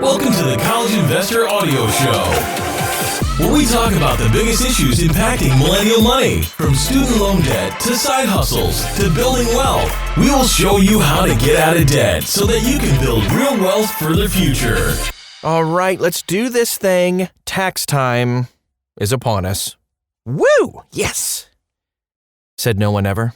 Welcome to the College Investor Audio Show, where we talk about the biggest issues impacting millennial money, from student loan debt to side hustles to building wealth. We will show you how to get out of debt so that you can build real wealth for the future. All right, let's do this thing. Tax time is upon us. Woo! Yes! Said no one ever.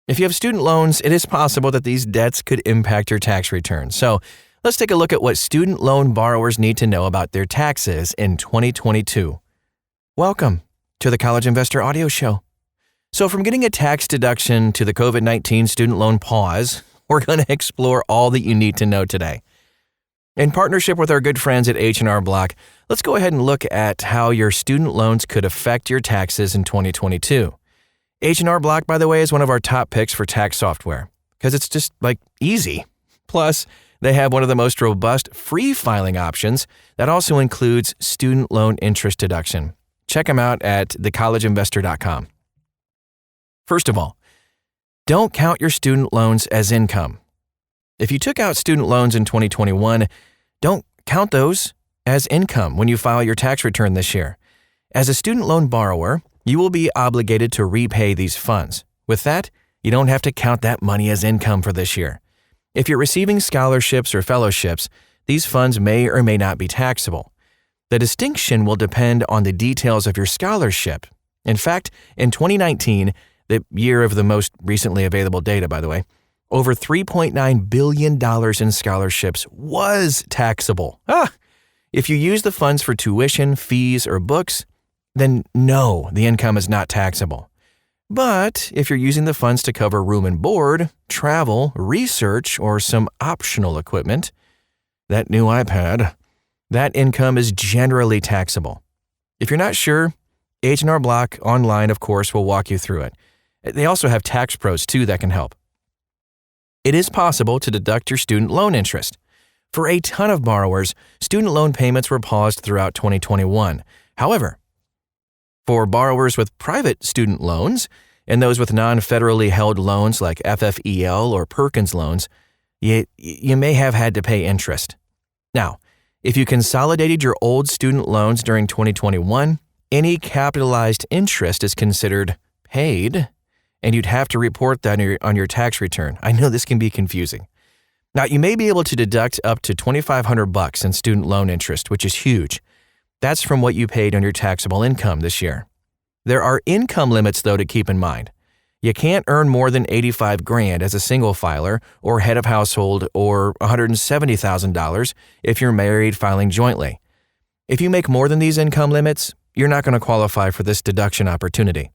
If you have student loans, it is possible that these debts could impact your tax return. So let's take a look at what student loan borrowers need to know about their taxes in 2022. Welcome to the College Investor Audio Show. So from getting a tax deduction to the COVID-19 student loan pause, we're going to explore all that you need to know today. In partnership with our good friends at H&R Block, let's go ahead and look at how your student loans could affect your taxes in 2022. H&R Block, by the way, is one of our top picks for tax software because it's just easy. Plus, they have one of the most robust free filing options that also includes student loan interest deduction. Check them out at thecollegeinvestor.com. First of all, don't count your student loans as income. If you took out student loans in 2021, don't count those as income when you file your tax return this year. As a student loan borrower, you will be obligated to repay these funds. With that, you don't have to count that money as income for this year. If you're receiving scholarships or fellowships, these funds may or may not be taxable. The distinction will depend on the details of your scholarship. In fact, in 2019, the year of the most recently available data, by the way, over $3.9 billion in scholarships was taxable. If you use the funds for tuition, fees, or books, then no, the income is not taxable. But if you're using the funds to cover room and board, travel, research, or some optional equipment, that new iPad, that income is generally taxable. If you're not sure, H&R Block online, of course, will walk you through it. They also have tax pros, too, that can help. It is possible to deduct your student loan interest. For a ton of borrowers, student loan payments were paused throughout 2021. However, for borrowers with private student loans and those with non-federally held loans like FFEL or Perkins loans, you may have had to pay interest. Now, if you consolidated your old student loans during 2021, any capitalized interest is considered paid, and you'd have to report that on your tax return. I know this can be confusing. Now, you may be able to deduct up to $2,500 in student loan interest, which is huge. That's from what you paid on your taxable income this year. There are income limits, though, to keep in mind. You can't earn more than $85,000 as a single filer or head of household, or $170,000 if you're married filing jointly. If you make more than these income limits, you're not going to qualify for this deduction opportunity.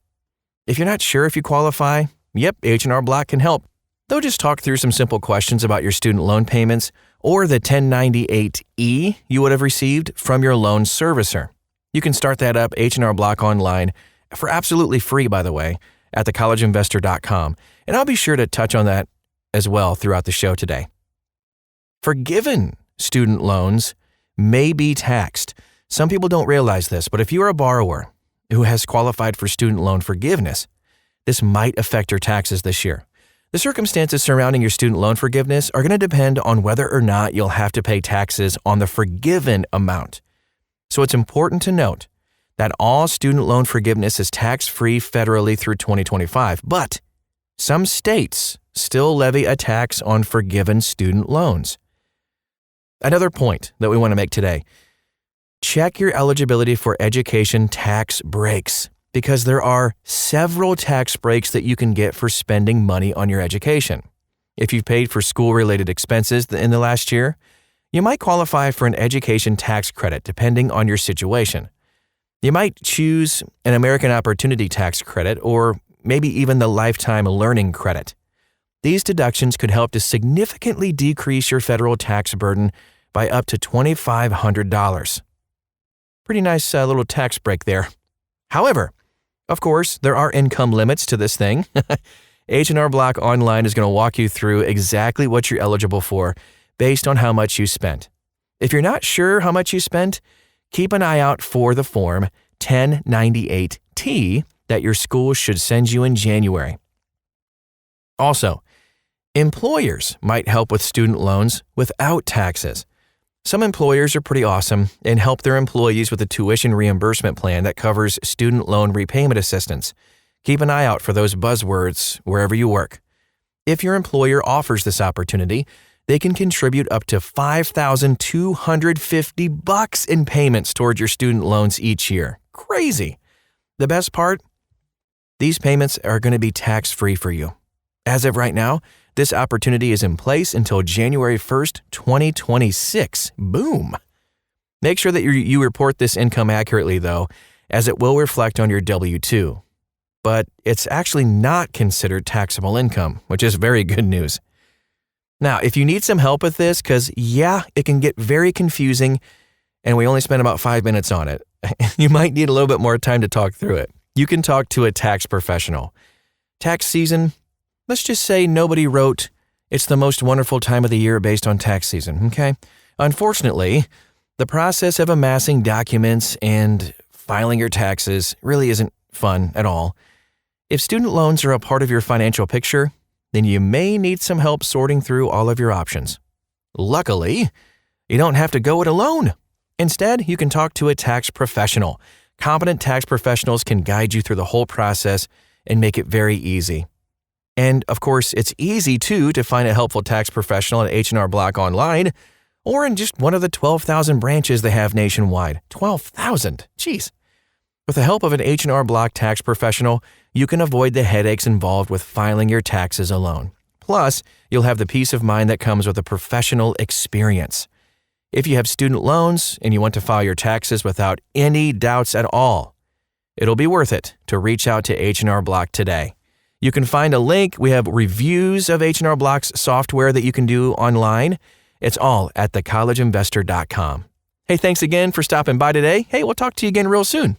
If you're not sure if you qualify, H&R Block can help. They'll just talk through some simple questions about your student loan payments or the 1098-E you would have received from your loan servicer. You can start that up, H&R Block online, for absolutely free, by the way, at thecollegeinvestor.com. And I'll be sure to touch on that as well throughout the show today. Forgiven student loans may be taxed. Some people don't realize this, but if you are a borrower who has qualified for student loan forgiveness, this might affect your taxes this year. The circumstances surrounding your student loan forgiveness are going to depend on whether or not you'll have to pay taxes on the forgiven amount. So it's important to note that all student loan forgiveness is tax-free federally through 2025, but some states still levy a tax on forgiven student loans. Another point that we want to make today: check your eligibility for education tax breaks, because there are several tax breaks that you can get for spending money on your education. If you've paid for school-related expenses in the last year, you might qualify for an education tax credit depending on your situation. You might choose an American Opportunity Tax Credit or maybe even the Lifetime Learning Credit. These deductions could help to significantly decrease your federal tax burden by up to $2,500. Pretty nice little tax break there. However, of course, there are income limits to this thing. H&R Block Online is going to walk you through exactly what you're eligible for based on how much you spent. If you're not sure how much you spent, keep an eye out for the Form 1098-T that your school should send you in January. Also, employers might help with student loans without taxes. Some employers are pretty awesome and help their employees with a tuition reimbursement plan that covers student loan repayment assistance. Keep an eye out for those buzzwords wherever you work. If your employer offers this opportunity, they can contribute up to $5,250 in payments toward your student loans each year. Crazy. The best part? These payments are going to be tax-free for you. As of right now, this opportunity is in place until January 1st, 2026. Boom. Make sure that you report this income accurately, though, as it will reflect on your W-2. But it's actually not considered taxable income, which is very good news. Now, if you need some help with this, because it can get very confusing, and we only spent about 5 minutes on it, you might need a little bit more time to talk through it. You can talk to a tax professional. Tax season, let's just say nobody wrote, "It's the most wonderful time of the year based on tax season," okay? Unfortunately, the process of amassing documents and filing your taxes really isn't fun at all. If student loans are a part of your financial picture, then you may need some help sorting through all of your options. Luckily, you don't have to go it alone. Instead, you can talk to a tax professional. Competent tax professionals can guide you through the whole process and make it very easy. And of course, it's easy too to find a helpful tax professional at H&R Block online or in just one of the 12,000 branches they have nationwide. 12,000. Jeez. With the help of an H&R Block tax professional, you can avoid the headaches involved with filing your taxes alone. Plus, you'll have the peace of mind that comes with a professional experience. If you have student loans and you want to file your taxes without any doubts at all, it'll be worth it to reach out to H&R Block today. You can find a link. We have reviews of H&R Block's software that you can do online. It's all at thecollegeinvestor.com. Hey, thanks again for stopping by today. Hey, we'll talk to you again real soon.